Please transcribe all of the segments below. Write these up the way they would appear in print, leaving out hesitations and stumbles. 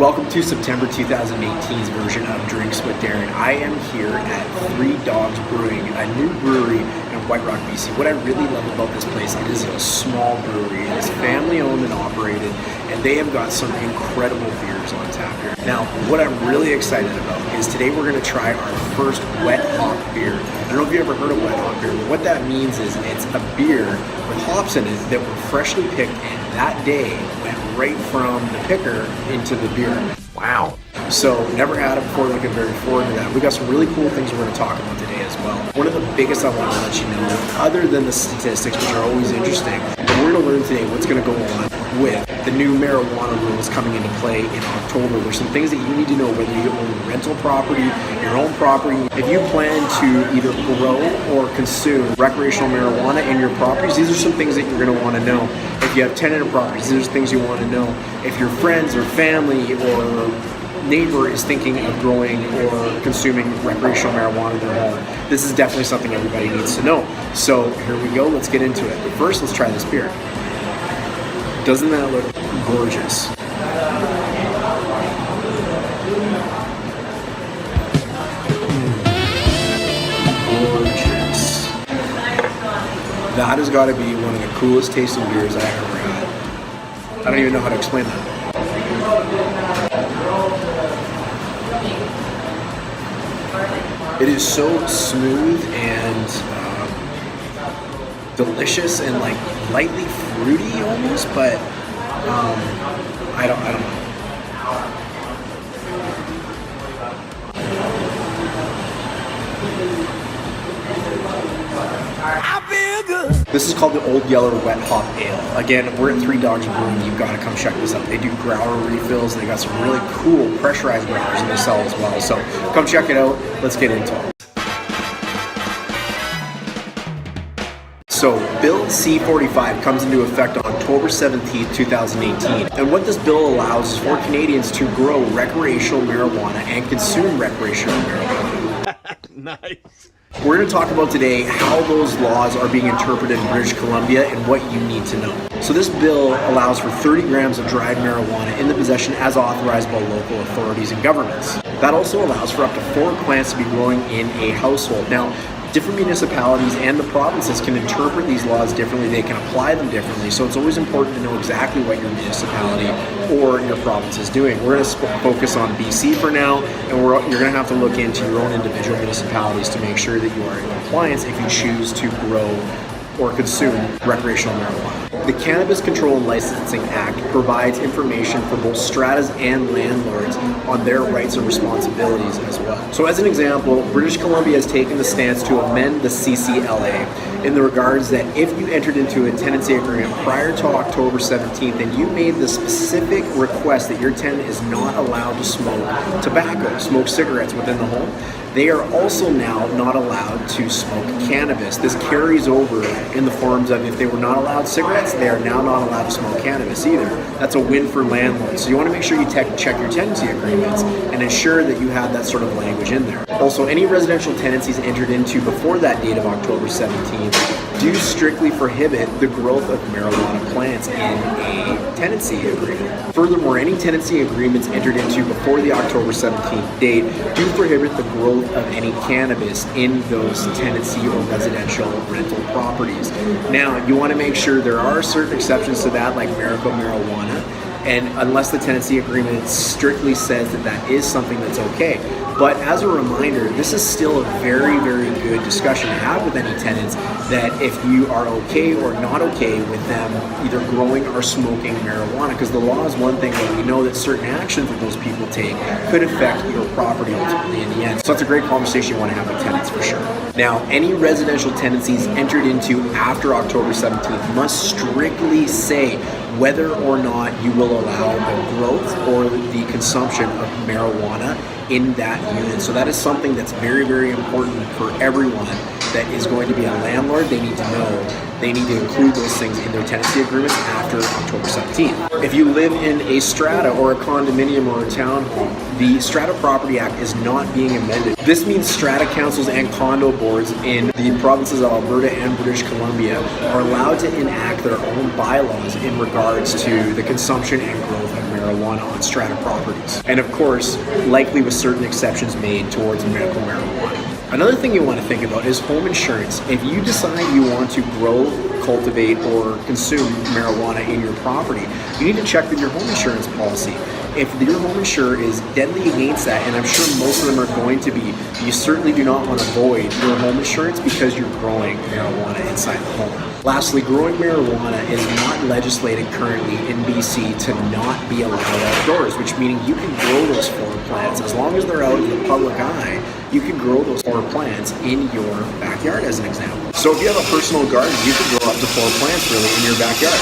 Welcome to September 2018's version of Drinks with Darin. I am here at Three Dogs Brewing, a new brewery in White Rock, BC. What I really love about this place, it is a small brewery. It is family owned and operated, and they have got some incredible beers on tap here. Now, what I'm really excited about is today we're going to try our first wet hop beer. I don't know if you ever heard of wet hop beer, but what that means is it's a beer with hops in it that were freshly picked and that day went right from the picker into the beer. Wow. So never had it before, looking very forward to that. We got some really cool things we're going to talk about today as well. One of the biggest I want to let you know, other than the statistics, which are always interesting, but we're going to learn today what's going to go on with the new marijuana rules coming into play in October. There's some things that you need to know, whether you own rental property, your own property. If you plan to either grow or consume recreational marijuana in your properties, these are some things that you're going to want to know. If you have tenanted properties, these are things you want to know. If your friends or family or neighbor is thinking of growing or consuming recreational marijuana in their home, this is definitely something everybody needs to know. So here we go, let's get into it. But first, let's try this beer. Doesn't that look gorgeous? Gorgeous. That has got to be one of the coolest tasting beers I've ever had. I don't even know how to explain that. It is so smooth and delicious and like lightly fruity almost, but I don't know. This is called the Old Yeller Wet Hop Ale. Again, we're at Three Dogs Brewing. You've got to come check this out. They do growler refills. They got some really cool pressurized growlers that they sell as well. So come check it out. Let's get into it. So Bill C-45 comes into effect on October 17th, 2018. And what this bill allows is for Canadians to grow recreational marijuana and consume recreational marijuana. Nice. We're going to talk about today how those laws are being interpreted in British Columbia and what you need to know. So this bill allows for 30 grams of dried marijuana in the possession as authorized by local authorities and governments. That also allows for up to 4 plants to be growing in a household. Now, different municipalities and the provinces can interpret these laws differently. They can apply them differently. So it's always important to know exactly what your municipality or your province is doing. We're going to focus on BC for now, and you're going to have to look into your own individual municipalities to make sure that you are in compliance if you choose to grow or consume recreational marijuana. The Cannabis Control and Licensing Act provides information for both stratas and landlords on their rights and responsibilities as well. So as an example, British Columbia has taken the stance to amend the CCLA in the regards that if you entered into a tenancy agreement prior to October 17th and you made the specific request that your tenant is not allowed to smoke tobacco, smoke cigarettes within the home, they are also now not allowed to smoke cannabis. This carries over in the forms of if they were not allowed cigarettes, they are now not allowed to smoke cannabis either. That's a win for landlords. So you want to make sure you check your tenancy agreements and ensure that you have that sort of language in there. Also, any residential tenancies entered into before that date of October 17th do strictly prohibit the growth of marijuana plants in a tenancy agreement. Furthermore, any tenancy agreements entered into before the October 17th date do prohibit the growth of any cannabis in those tenancy or residential rental properties. Now, you want to make sure there are certain exceptions to that, like medical marijuana, and unless the tenancy agreement strictly says that that is something that's okay. But as a reminder, this is still a very, very good discussion to have with any tenants, that if you are okay or not okay with them either growing or smoking marijuana, because the law is one thing, but we know that certain actions that those people take could affect your property ultimately in the end. So that's a great conversation you want to have with tenants for sure. Now, any residential tenancies entered into after October 17th must strictly say whether or not you will allow the growth or the consumption of marijuana in that unit. So that is something that's very, very important for everyone that is going to be a landlord. They need to know they need to include those things in their tenancy agreements after October 17th. If you live in a strata or a condominium or a townhome, the Strata Property Act is not being amended. This means strata councils and condo boards in the provinces of Alberta and British Columbia are allowed to enact their own bylaws in regards to the consumption and growth of marijuana on strata properties. And of course, likely with certain exceptions made towards medical marijuana. Another thing you want to think about is home insurance. If you decide you want to grow, cultivate, or consume marijuana in your property, you need to check with your home insurance policy. If your home insurer is deadly against that, and I'm sure most of them are going to be, you certainly do not want to void your home insurance because you're growing marijuana inside the home. Lastly, growing marijuana is not legislated currently in BC to not be allowed outdoors, which means you can grow those flower plants. As long as they're out in the public eye, you can grow those flower plants in your backyard, as an example. So if you have a personal garden, you can grow up to 4 plants really in your backyard.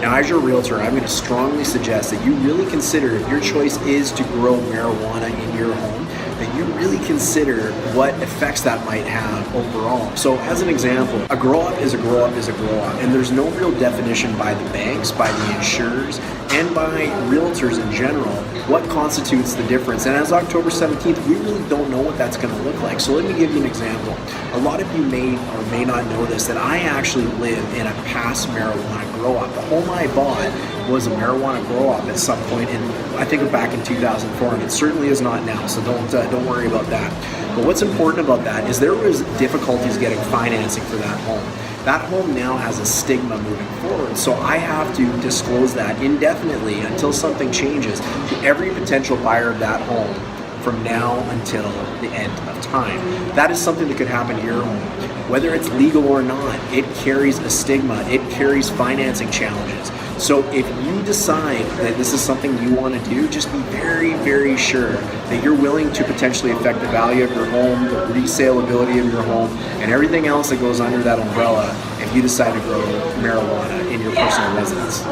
Now, as your realtor, I'm going to strongly suggest that you really consider, if your choice is to grow marijuana in your home, that you really consider what effects that might have overall. So as an example, a grow up is a grow up is a grow up, and there's no real definition by the banks, by the insurers, and by realtors in general, what constitutes the difference. And as October 17th, we really don't know what that's going to look like. So let me give you an example. A lot of you may or may not know this, that I actually live in a past marijuana grow up. The home I bought was a marijuana grow up at some point, and I think back in 2004, and it certainly is not now, so don't worry about that. But what's important about that is there was difficulties getting financing for that home. That home now has a stigma moving forward, so I have to disclose that indefinitely until something changes to every potential buyer of that home from now until the end of time. That is something that could happen to your home. Whether it's legal or not, it carries a stigma, it carries financing challenges. So if you decide that this is something you want to do, just be very, very sure that you're willing to potentially affect the value of your home, the resaleability of your home, and everything else that goes under that umbrella if you decide to grow marijuana in your personal residence.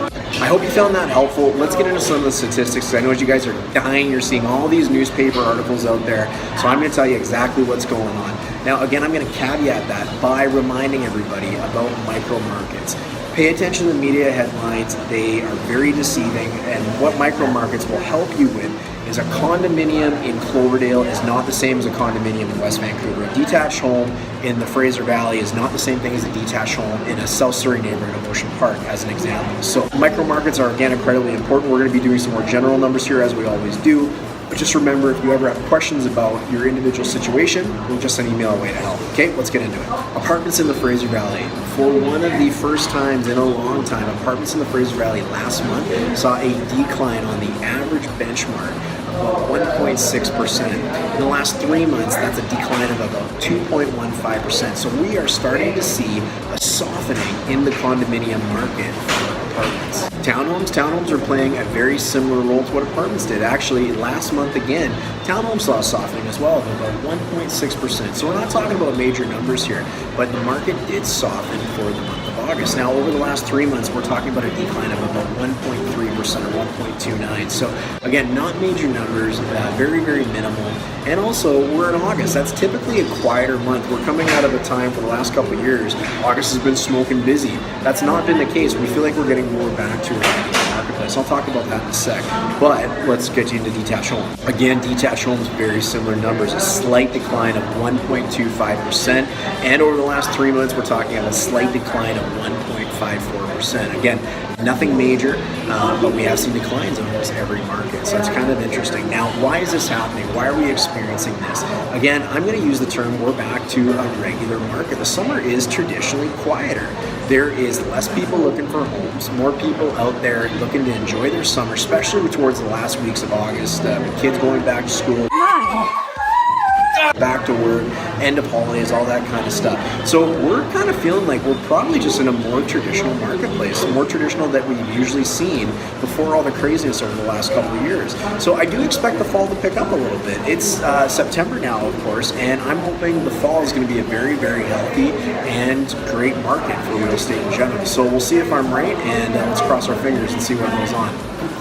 I hope you found that helpful. Let's get into some of the statistics. I know you guys are dying. You're seeing all these newspaper articles out there. So I'm going to tell you exactly what's going on. Now, again, I'm going to caveat that by reminding everybody about micro markets. Pay attention to the media headlines. They are very deceiving. And what micro markets will help you with is a condominium in Cloverdale is not the same as a condominium in West Vancouver. A detached home in the Fraser Valley is not the same thing as a detached home in a South Surrey neighborhood of Ocean Park, as an example. So micro markets are, again, incredibly important. We're going to be doing some more general numbers here, as we always do. But just remember, if you ever have questions about your individual situation, we'll just send an email away to help. Okay, let's get into it. Apartments in the Fraser Valley. For one of the first times in a long time, apartments in the Fraser Valley last month saw a decline on the average benchmark of about 1.6%. In the last 3 months, that's a decline of about 2.15%. So we are starting to see a softening in the condominium market for apartments. Townhomes are playing a very similar role to what apartments did. Actually, last month again, townhomes saw a softening as well of about 1.6%. So we're not talking about major numbers here, but the market did soften for the month of August. Now, over the last 3 months, we're talking about a decline of about 1.3% or 1.29. So again, not major numbers, very, very minimal. And also, we're in August. That's typically a quieter month. We're coming out of a time for the last couple of years. August has been smoking busy. That's not been the case. We feel like we're getting more back to a regular marketplace. I'll talk about that in a sec. But let's get you into detached homes. Again, detached homes, very similar numbers. A slight decline of 1.25%. And over the last 3 months, we're talking about a slight decline of 1.54%. Again, nothing major, but we have seen declines in almost every market. So it's kind of interesting. Now, why is this happening? Why are we experiencing this? Again, I'm going to use the term we're back to a regular market. The summer is traditionally quieter. There is less people looking for homes, more people out there looking to enjoy their summer, especially towards the last weeks of August, kids going back to school. Back to work, end of holidays, all that kind of stuff. So we're kind of feeling like we're probably just in a more traditional marketplace, more traditional that we've usually seen before all the craziness over the last couple of years. So I do expect the fall to pick up a little bit. It's September now, of course, and I'm hoping the fall is going to be a very, very healthy and great market for real estate in general. So we'll see if I'm right, and let's cross our fingers and see what goes on.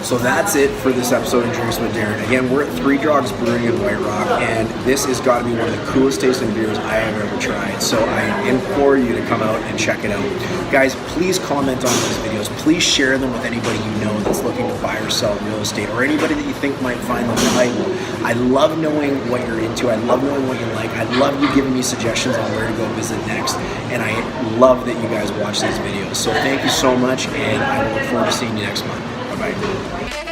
So that's it for this episode of Drinks with Darin. Again, we're at Three Dogs Brewing in White Rock, and this has got to be one of the coolest tasting beers I have ever tried. So I implore you to come out and check it out. Guys, please comment on these videos. Please share them with anybody you know that's looking to buy or sell real estate, or anybody that you think might find them valuable. I love knowing what you're into. I love knowing what you like. I love you giving me suggestions on where to go visit next. And I love that you guys watch these videos. So thank you so much, and I look forward to seeing you next month. Bye-bye.